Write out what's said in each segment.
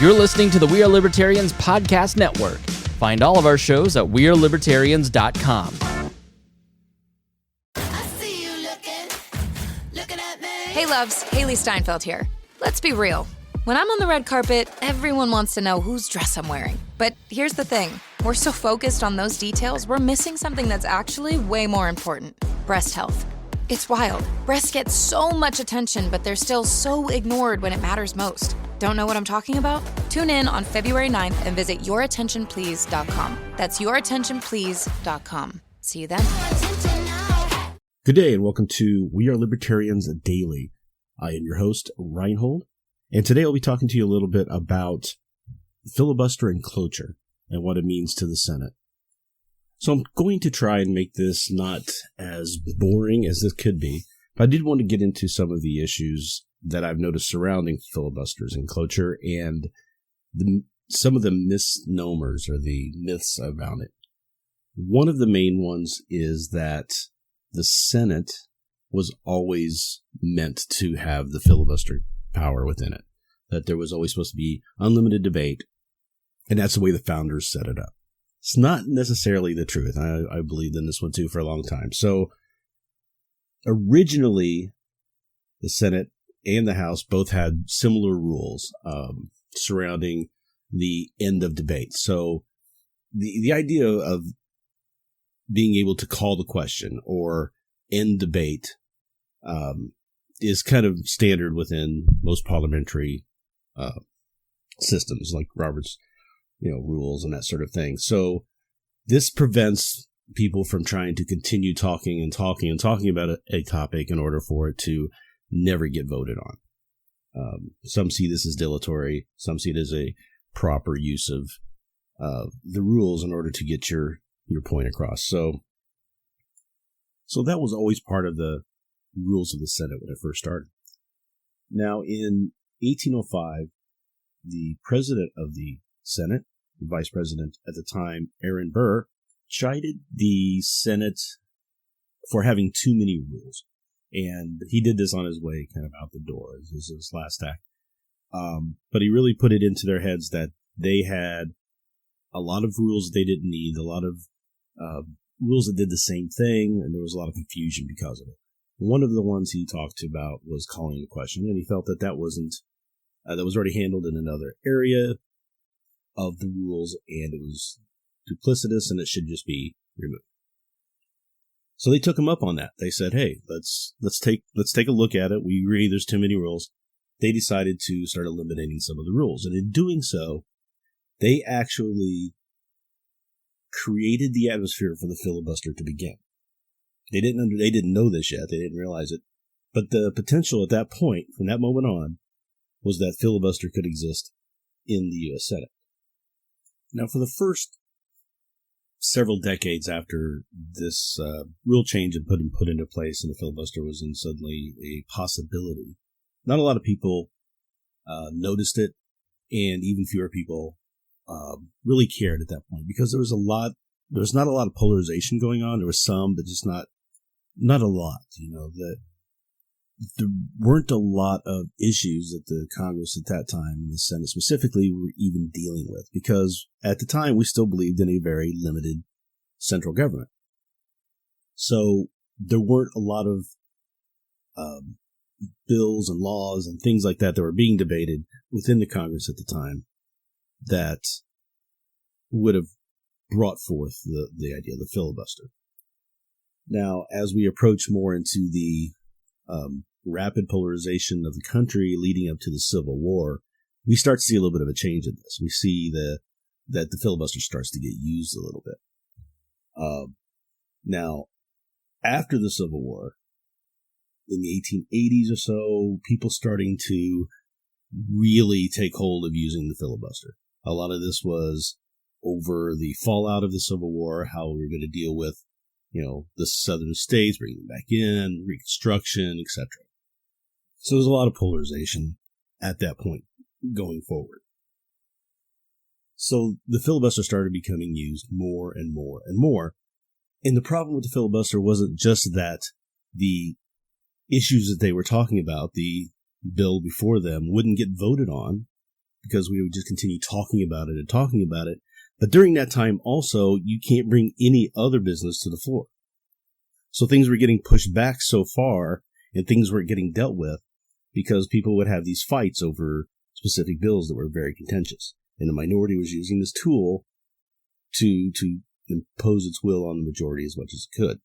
You're listening to the We Are Libertarians Podcast Network. Find all of our shows at wearelibertarians.com. Hey loves, Haley Steinfeld here. Let's be real. When I'm on the red carpet, everyone wants to know whose dress I'm wearing. But here's the thing. We're so focused on those details, we're missing something that's actually way more important. Breast health. It's wild. Breasts get so much attention, but they're still so ignored when it matters most. Don't know what I'm talking about? Tune in on February 9th and visit yourattentionplease.com. That's yourattentionplease.com. See you then. Good day and welcome to We Are Libertarians Daily. I am your host, Rhinehold, and today I'll be talking to you a little bit about filibuster and cloture and what it means to the Senate. So I'm going to try and make this not as boring as this could be, but I did want to get into some of the issues that I've noticed surrounding filibusters and cloture and some of the misnomers or the myths about it. One of the main ones is that the Senate was always meant to have the filibuster power within it, that there was always supposed to be unlimited debate, and that's the way the founders set it up. It's not necessarily the truth. I believed in this one too for a long time. So originally, the Senate and the House both had similar rules surrounding the end of debate. So the idea of being able to call the question or end debate is kind of standard within most parliamentary systems like Robert's rules and that sort of thing. So this prevents people from trying to continue talking about a topic in order for it to never get voted on. Some see this as dilatory. Some see it as a proper use of the rules in order to get your point across. So that was always part of the rules of the Senate when it first started. Now, in 1805, the president of the Senate, the vice president at the time, Aaron Burr, chided the Senate for having too many rules. And he did this on his way kind of out the door as his last act. But he really put it into their heads that they had a lot of rules they didn't need, a lot of rules that did the same thing, and there was a lot of confusion because of it. One of the ones he talked about was calling the question, and he felt that that was already handled in another area of the rules, and it was duplicitous, and it should just be removed. So they took him up on that. They said, "Hey, let's take a look at it. We agree there's too many rules." They decided to start eliminating some of the rules, and in doing so, they actually created the atmosphere for the filibuster to begin. They didn't know this yet. They didn't realize it, but the potential at that point, from that moment on, was that filibuster could exist in the U.S. Senate. Now, for the first several decades after this rule change had been put into place and the filibuster was suddenly a possibility, not a lot of people noticed it, and even fewer people really cared at that point because there was not a lot of polarization going on. There was some, but just not a lot. There weren't a lot of issues that the Congress at that time and the Senate specifically were even dealing with because at the time we still believed in a very limited central government. So there weren't a lot of bills and laws and things like that were being debated within the Congress at the time that would have brought forth the idea of the filibuster. Now, as we approach more into the rapid polarization of the country leading up to the Civil War, we start to see a little bit of a change in this. We see that the filibuster starts to get used a little bit. Now, after the Civil War, in the 1880s or so, people starting to really take hold of using the filibuster. A lot of this was over the fallout of the Civil War, how we were going to deal with, the southern states, bringing them back in, Reconstruction, etc. So there's a lot of polarization at that point going forward. So the filibuster started becoming used more and more and more. And the problem with the filibuster wasn't just that the issues that they were talking about, the bill before them, wouldn't get voted on because we would just continue talking about it and talking about it. But during that time also, you can't bring any other business to the floor. So things were getting pushed back so far and things weren't getting dealt with because people would have these fights over specific bills that were very contentious. And the minority was using this tool to impose its will on the majority as much as it could.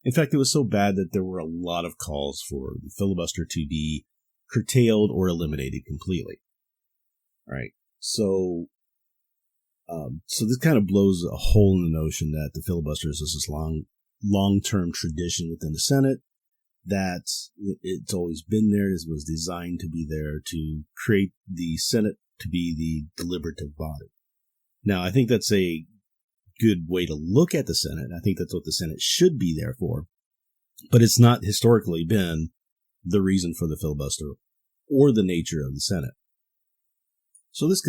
In fact, it was so bad that there were a lot of calls for the filibuster to be curtailed or eliminated completely. All right. So this kind of blows a hole in the notion that the filibuster is this long-term tradition within the Senate, that it's always been there. It was designed to be there to create the Senate to be the deliberative body. Now, I think that's a good way to look at the Senate. I think that's what the Senate should be there for, but it's not historically been the reason for the filibuster or the nature of the Senate. So this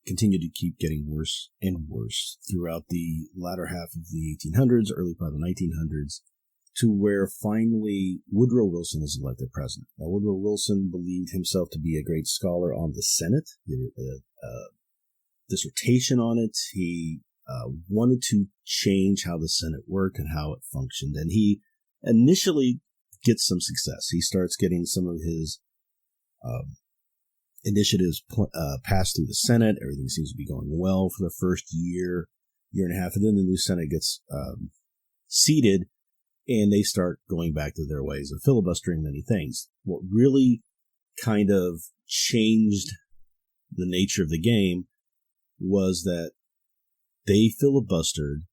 continued to keep getting worse and worse throughout the latter half of the 1800s, early part of the 1900s, to where finally Woodrow Wilson is elected president. Now, Woodrow Wilson believed himself to be a great scholar on the Senate. He did a dissertation on it. He wanted to change how the Senate worked and how it functioned. And he initially gets some success. He starts getting some of his initiatives passed through the Senate. Everything seems to be going well for the first year and a half. And then the new Senate gets seated, and they start going back to their ways of filibustering many things. What really kind of changed the nature of the game was that they filibustered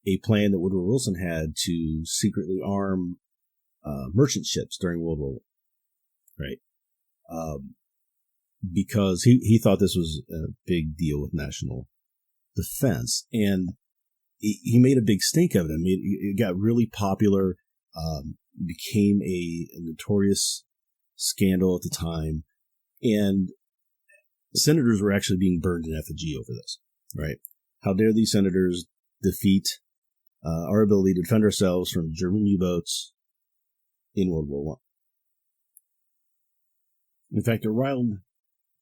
a plan that Woodrow Wilson had to secretly arm merchant ships during World War I, right? Because he thought this was a big deal with national defense, and he made a big stink of it. I mean, it got really popular, became a notorious scandal at the time, and senators were actually being burned in effigy over this, right? How dare these senators defeat our ability to defend ourselves from German U-boats in World War I. In fact, it riled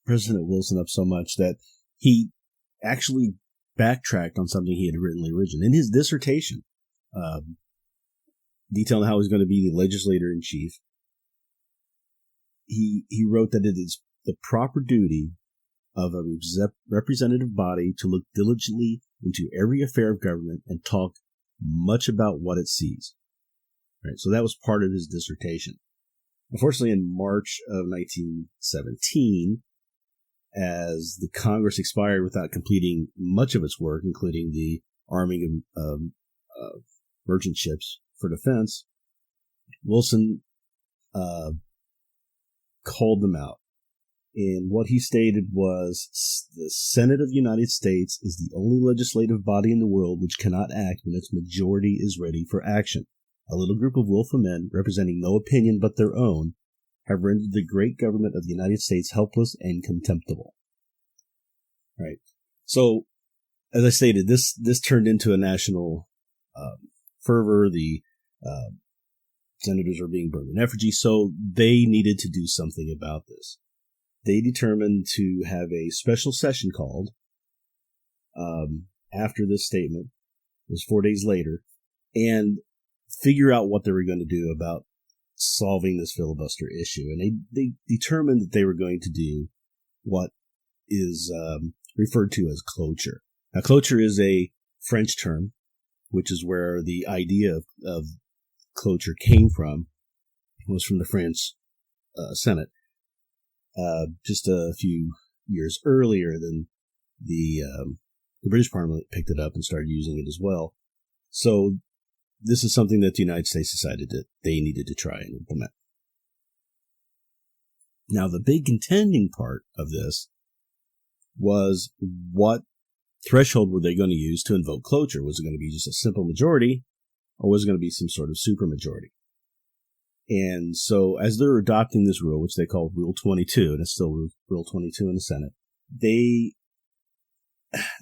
President Wilson up so much that he actually backtracked on something he had written originally. In his dissertation, detailing how he was going to be the legislator in chief, he wrote that it is the proper duty of a representative body to look diligently into every affair of government and talk much about what it sees. Right, so that was part of his dissertation. Unfortunately, in March of 1917, as the Congress expired without completing much of its work, including the arming of merchant ships for defense, Wilson called them out. And what he stated was, the Senate of the United States is the only legislative body in the world which cannot act when its majority is ready for action. A little group of willful men, representing no opinion but their own, have rendered the great government of the United States helpless and contemptible. Right. So, as I stated, this turned into a national fervor. The senators are being burned in effigy, so they needed to do something about this. They determined to have a special session called after this statement. It was 4 days later, and figure out what they were going to do about solving this filibuster issue. And they determined that they were going to do what is referred to as cloture. Now, cloture is a French term, which is where the idea of cloture came from. It was from the French Senate. Just a few years earlier than the British Parliament picked it up and started using it as well. So this is something that the United States decided that they needed to try and implement. Now, the big contending part of this was, what threshold were they going to use to invoke cloture? Was it going to be just a simple majority, or was it going to be some sort of supermajority? And so as they're adopting this rule, which they call Rule 22, and it's still Rule 22 in the Senate, they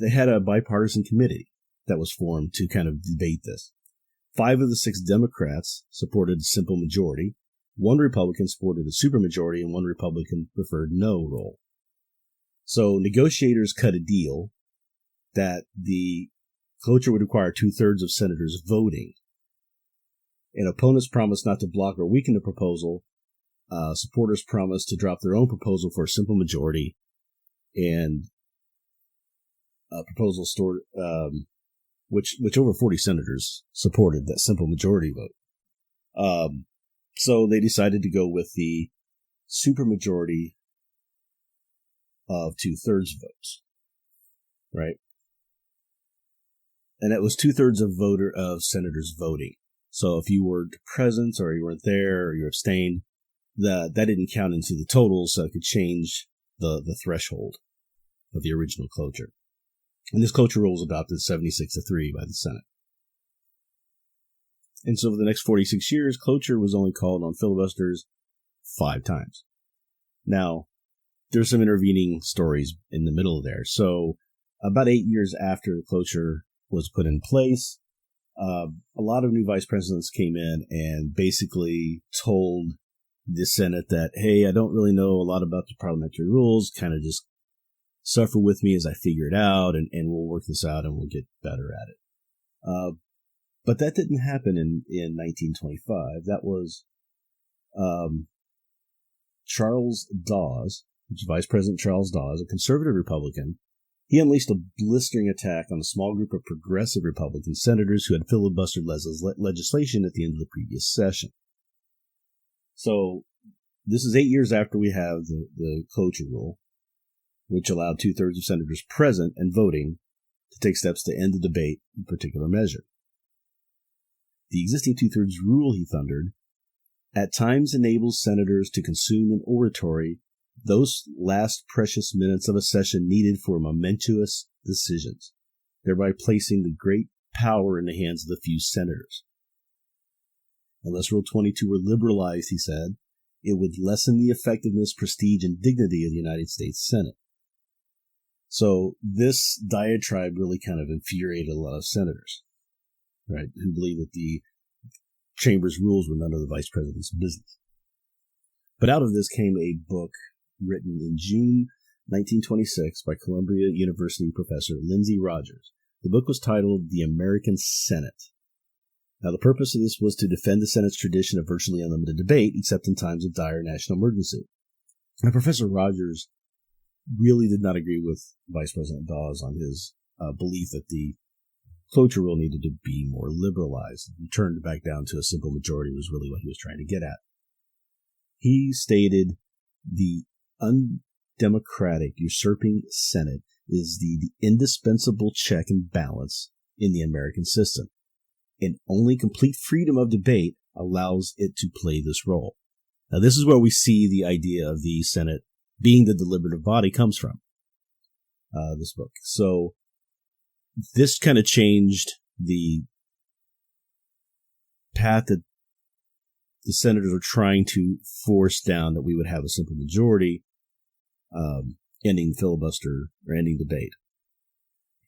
had a bipartisan committee that was formed to kind of debate this. 5 of the 6 Democrats supported a simple majority, one Republican supported a supermajority and one Republican preferred no rule. So negotiators cut a deal that the cloture would require 2/3 of senators voting. And opponents promised not to block or weaken the proposal. Supporters promised to drop their own proposal for a simple majority, and a proposal which over 40 senators supported that simple majority vote. So they decided to go with the supermajority of 2/3 votes, right? And that was 2/3 of senators voting. So if you were present or you weren't there or you abstained, that didn't count into the total, so it could change the threshold of the original cloture. And this cloture rule was adopted 76-3 by the Senate. And so for the next 46 years, cloture was only called on filibusters 5 times. Now, there's some intervening stories in the middle of there. So about 8 years after the cloture was put in place, a lot of new vice presidents came in and basically told the Senate that, hey, I don't really know a lot about the parliamentary rules, kind of just suffer with me as I figure it out, and we'll work this out and we'll get better at it. But that didn't happen in 1925. That was Charles Dawes, Vice President Charles Dawes, a conservative Republican. He unleashed a blistering attack on a small group of progressive Republican senators who had filibustered legislation at the end of the previous session. So this is 8 years after we have the cloture rule, which allowed 2/3 of senators present and voting to take steps to end the debate in a particular measure. The existing 2/3 rule, he thundered, at times enables senators to consume in oratory those last precious minutes of a session needed for momentous decisions, thereby placing the great power in the hands of the few senators. Unless Rule 22 were liberalized, he said, it would lessen the effectiveness, prestige, and dignity of the United States Senate. So this diatribe really kind of infuriated a lot of senators, right, who believed that the chamber's rules were none of the vice president's business. But out of this came a book written in June 1926 by Columbia University professor Lindsay Rogers. The book was titled The American Senate. Now, the purpose of this was to defend the Senate's tradition of virtually unlimited debate, except in times of dire national emergency. Now, Professor Rogers really did not agree with Vice President Dawes on his belief that the cloture rule needed to be more liberalized. And turned back down to a simple majority was really what he was trying to get at. He stated the undemocratic, usurping Senate is the indispensable check and balance in the American system, and only complete freedom of debate allows it to play this role. Now, this is where we see the idea of the Senate being the deliberative body comes from, this book. So this kind of changed the path that the senators were trying to force down, that we would have a simple majority, ending filibuster or ending debate.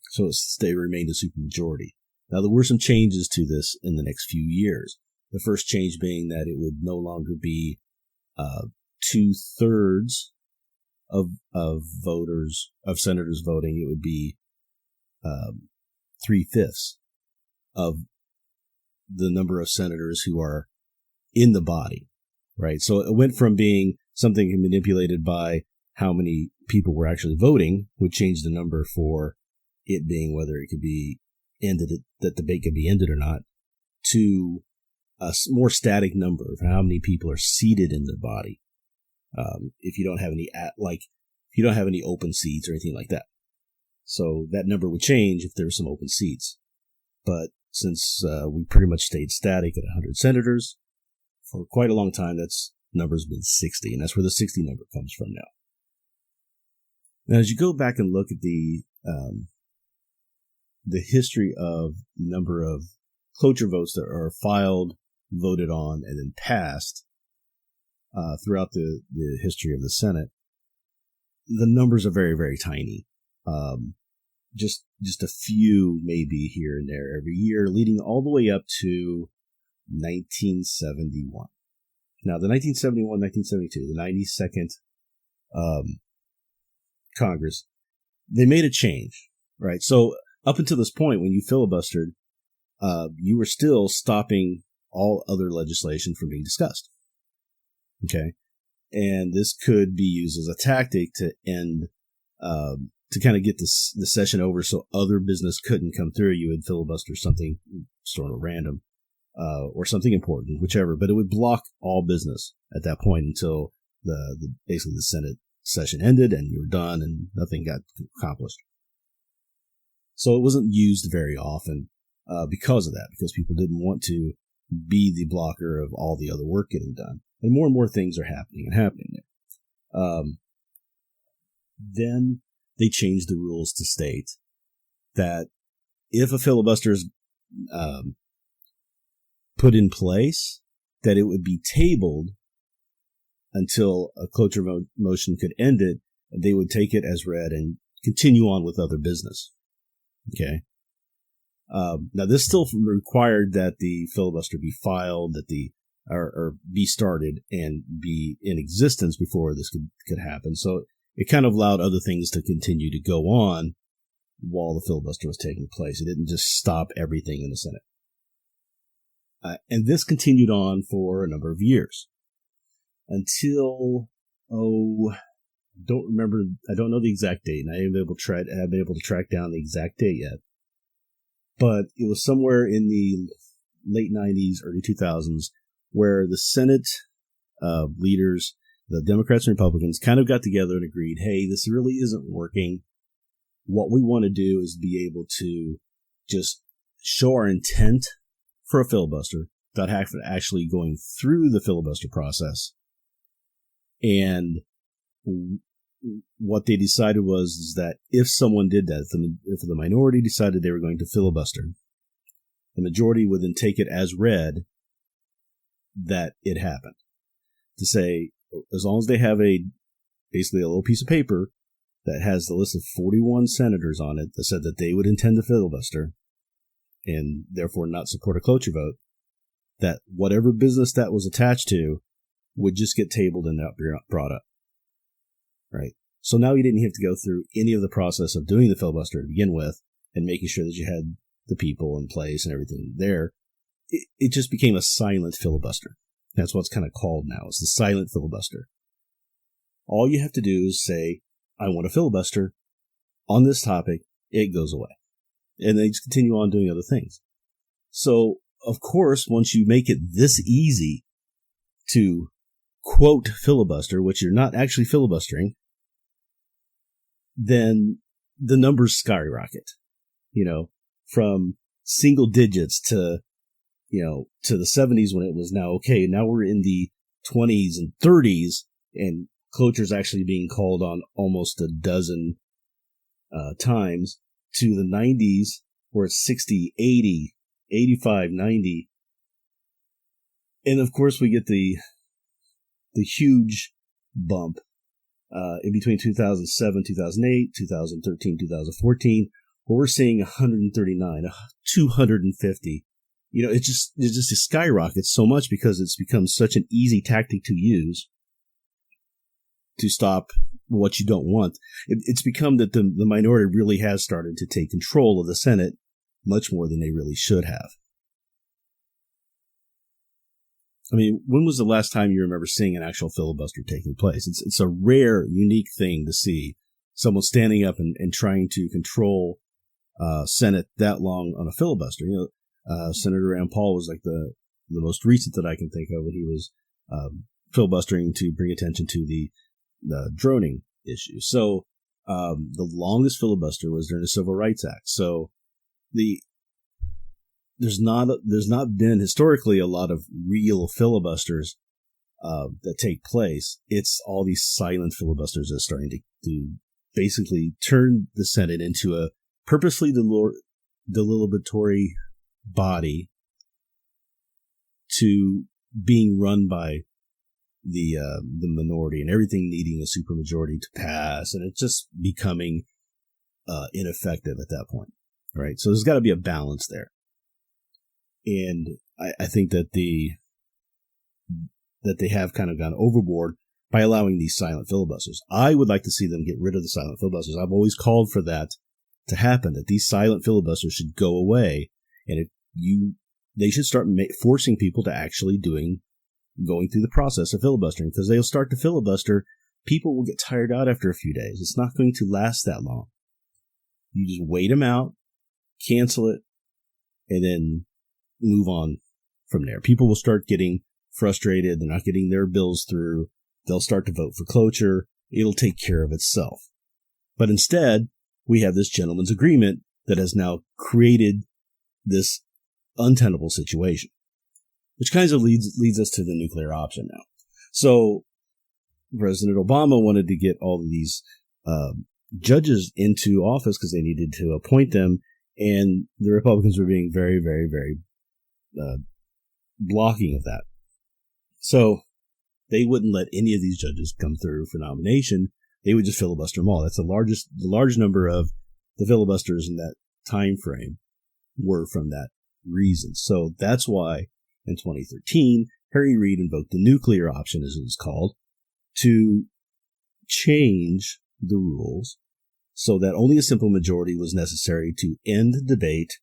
So they remained a supermajority. Now, there were some changes to this in the next few years. The first change being that it would no longer be 2/3 of senators voting. It would be 3/5 of the number of senators who are in the body, right? So it went from being something manipulated by how many people were actually voting, would change the number for it being whether it could be ended, that debate could be ended or not, to a more static number of how many people are seated in the body. If you don't have any open seats or anything like that. So that number would change if there were some open seats. But since we pretty much stayed static at 100 senators for quite a long time, that's number's been 60, and that's where the 60 number comes from now. Now, as you go back and look at the history of the number of cloture votes that are filed, voted on, and then passed throughout the history of the Senate, the numbers are very, very tiny. Just a few maybe here and there every year, leading all the way up to 1971. Now, the 1971-1972, the 92nd Congress, they made a change, right? So up until this point, when you filibustered, you were still stopping all other legislation from being discussed. Okay. And this could be used as a tactic to end, to kind of get the session over so other business couldn't come through. You would filibuster something sort of random, or something important, whichever, but it would block all business at that point until basically the Senate session ended and you were done and nothing got accomplished. So it wasn't used very often, because of that, because people didn't want to be the blocker of all the other work getting done. And more things are happening there. Then they changed the rules to state that if a filibuster is put in place, that it would be tabled until a cloture motion could end it, and they would take it as read and continue on with other business. Okay. Now, this still required that the filibuster be filed, that or be started and be in existence before this could happen. So it kind of allowed other things to continue to go on while the filibuster was taking place. It didn't just stop everything in the Senate. And this continued on for a number of years until, I don't know the exact date, and I haven't been able to track down the exact date yet. But it was somewhere in the late 90s, early 2000s, where the Senate leaders, the Democrats and Republicans, kind of got together and agreed, hey, this really isn't working. What we want to do is be able to just show our intent for a filibuster without actually going through the filibuster process. And what they decided was that if someone did that, if the minority decided they were going to filibuster, the majority would then take it as read that it happened. To say, as long as they have basically a little piece of paper that has the list of 41 senators on it that said that they would intend to filibuster and therefore not support a cloture vote, that whatever business that was attached to would just get tabled and not brought up. Right. So now you didn't have to go through any of the process of doing the filibuster to begin with and making sure that you had the people in place and everything there. It just became a silent filibuster. That's what it's kind of called now. It's the silent filibuster. All you have to do is say, I want a filibuster on this topic. It goes away. And they just continue on doing other things. So, of course, once you make it this easy to quote filibuster, which you're not actually filibustering, then the numbers skyrocket, from single digits to the 70s when it was now okay. Now we're in the 20s and 30s and cloture's actually being called on almost a dozen times, to the 90s where it's 60, 80, 85, 90. And of course we get the huge bump in between 2007, 2008, 2013, 2014, where we're seeing 139, 250. It just skyrockets so much because it's become such an easy tactic to use to stop what you don't want. It's become that the minority really has started to take control of the Senate much more than they really should have. I mean, when was the last time you remember seeing an actual filibuster taking place? It's a rare, unique thing to see someone standing up and trying to control Senate that long on a filibuster. Senator Rand Paul was like the most recent that I can think of when he was filibustering to bring attention to the droning issue. So the longest filibuster was during the Civil Rights Act. So there's not been historically a lot of real filibusters that take place. It's all these silent filibusters that are starting to basically turn the Senate into a purposely delibatory body to being run by the minority and everything needing a supermajority to pass, and it's just becoming ineffective at that point, right? So there's got to be a balance there, and I think that that they have kind of gone overboard by allowing these silent filibusters. I would like to see them get rid of the silent filibusters. I've always called for that to happen, that these silent filibusters should go away, and they should start forcing people to actually going through the process of filibustering, because they'll start to filibuster. People will get tired out after a few days. It's not going to last that long. You just wait them out, cancel it, and then move on from there. People will start getting frustrated. They're not getting their bills through. They'll start to vote for cloture. It'll take care of itself. But instead, we have this gentleman's agreement that has now created this untenable situation, which kind of leads us to the nuclear option now. So President Obama wanted to get all of these judges into office because they needed to appoint them, and the Republicans were being very, very, very blocking of that. So they wouldn't let any of these judges come through for nomination. They would just filibuster them all. That's the large number of the filibusters in that time frame were from that reason. So that's why in 2013, Harry Reid invoked the nuclear option, as it was called, to change the rules so that only a simple majority was necessary to end debate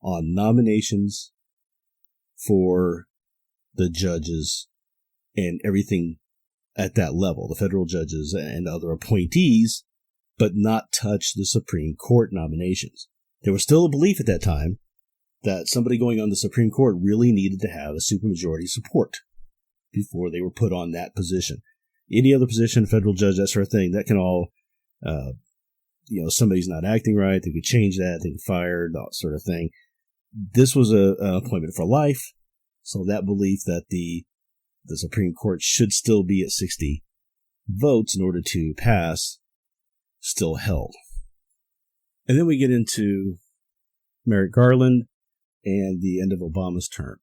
on nominations for the judges and everything at that level, the federal judges and other appointees, but not touch the Supreme Court nominations. There was still a belief at that time that somebody going on the Supreme Court really needed to have a supermajority support before they were put on that position. Any other position, federal judge, that sort of thing, that can all, somebody's not acting right, they could change that, they get fired, that sort of thing. This was an appointment for life, so that belief that the Supreme Court should still be at 60 votes in order to pass still held. And then we get into Merrick Garland and the end of Obama's term.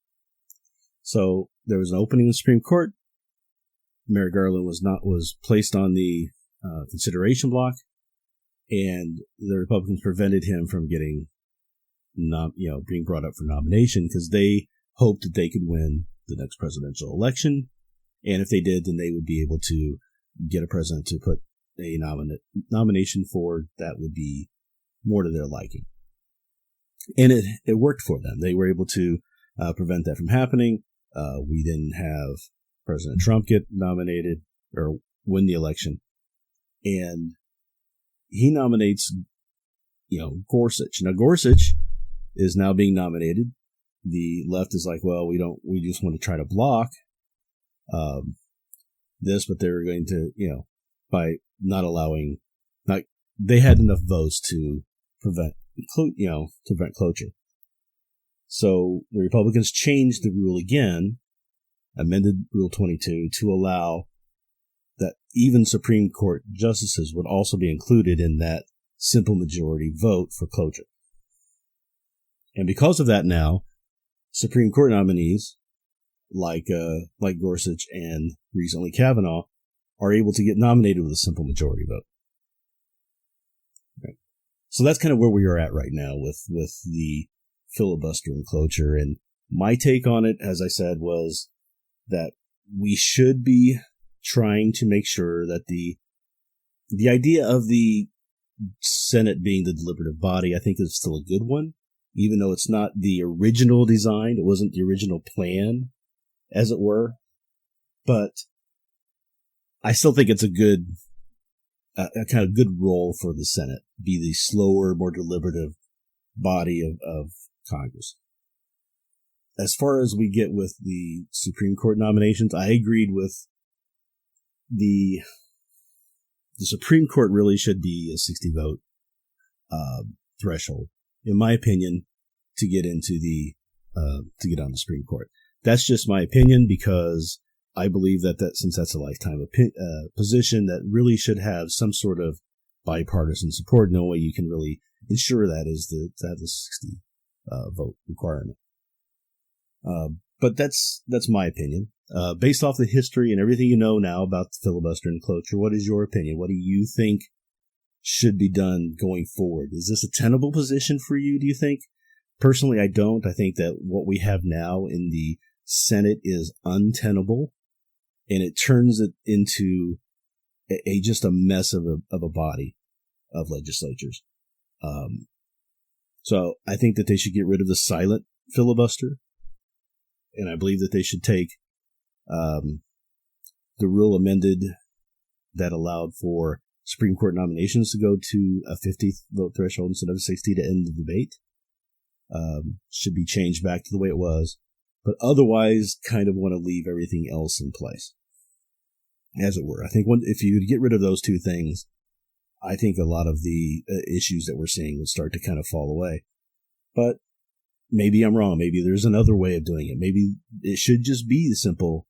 So there was an opening in the Supreme Court. Merrick Garland was placed on the consideration block, and the Republicans prevented him from getting being brought up for nomination because they hoped that they could win the next presidential election, and if they did, then they would be able to get a president to put a nomination forward that would be more to their liking. And it worked for them. They were able to prevent that from happening. We didn't have President Trump get nominated or win the election, and he nominates, Gorsuch. Now Gorsuch is now being nominated. The left is like, well, we just want to try to block this, but they were going to, by not allowing, they had enough votes to prevent cloture. So the Republicans changed the rule again, amended Rule 22 to allow that even Supreme Court justices would also be included in that simple majority vote for cloture. And because of that now, Supreme Court nominees like Gorsuch and recently Kavanaugh are able to get nominated with a simple majority vote. Okay. So that's kind of where we are at right now with the filibuster and cloture. And my take on it, as I said, was that we should be trying to make sure that the idea of the Senate being the deliberative body, I think, is still a good one, even though it's not the original design. It wasn't the original plan, as it were. But I still think it's a kind of good role for the Senate, be the slower, more deliberative body of Congress. As far as we get with the Supreme Court nominations, I agreed with the Supreme Court really should be a 60 vote threshold, in my opinion, to get into to get on the Supreme Court. That's just my opinion, because I believe that since that's a lifetime position, that really should have some sort of bipartisan support. No way you can really ensure that is the 60 vote requirement. But that's my opinion. Based off the history and everything you know now about the filibuster and cloture, what is your opinion? What do you think should be done going forward? Is this a tenable position for you, do you think? Personally, I don't. I think that what we have now in the Senate is untenable. and it turns it into just a mess of a body of legislatures. So I think that they should get rid of the silent filibuster, and I believe that they should take the rule amended that allowed for Supreme Court nominations to go to a 50 vote threshold instead of 60 to end the debate. Should be changed back to the way it was, but otherwise kind of want to leave everything else in place, as it were. I think if you get rid of those two things, I think a lot of the issues that we're seeing would start to kind of fall away. But maybe I'm wrong. Maybe there's another way of doing it. Maybe it should just be the simple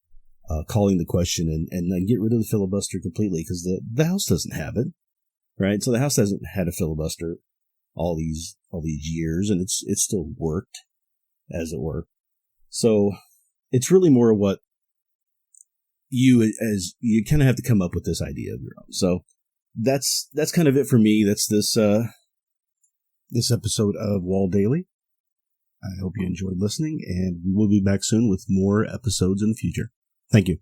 calling the question and then get rid of the filibuster completely, because the House doesn't have it, right? So the House hasn't had a filibuster all these years, and it's still worked, as it were. So it's really more what you kind of have to come up with this idea of your own. So that's kind of it for me. That's this episode of WAL Daily. I hope you enjoyed listening, and we will be back soon with more episodes in the future. Thank you.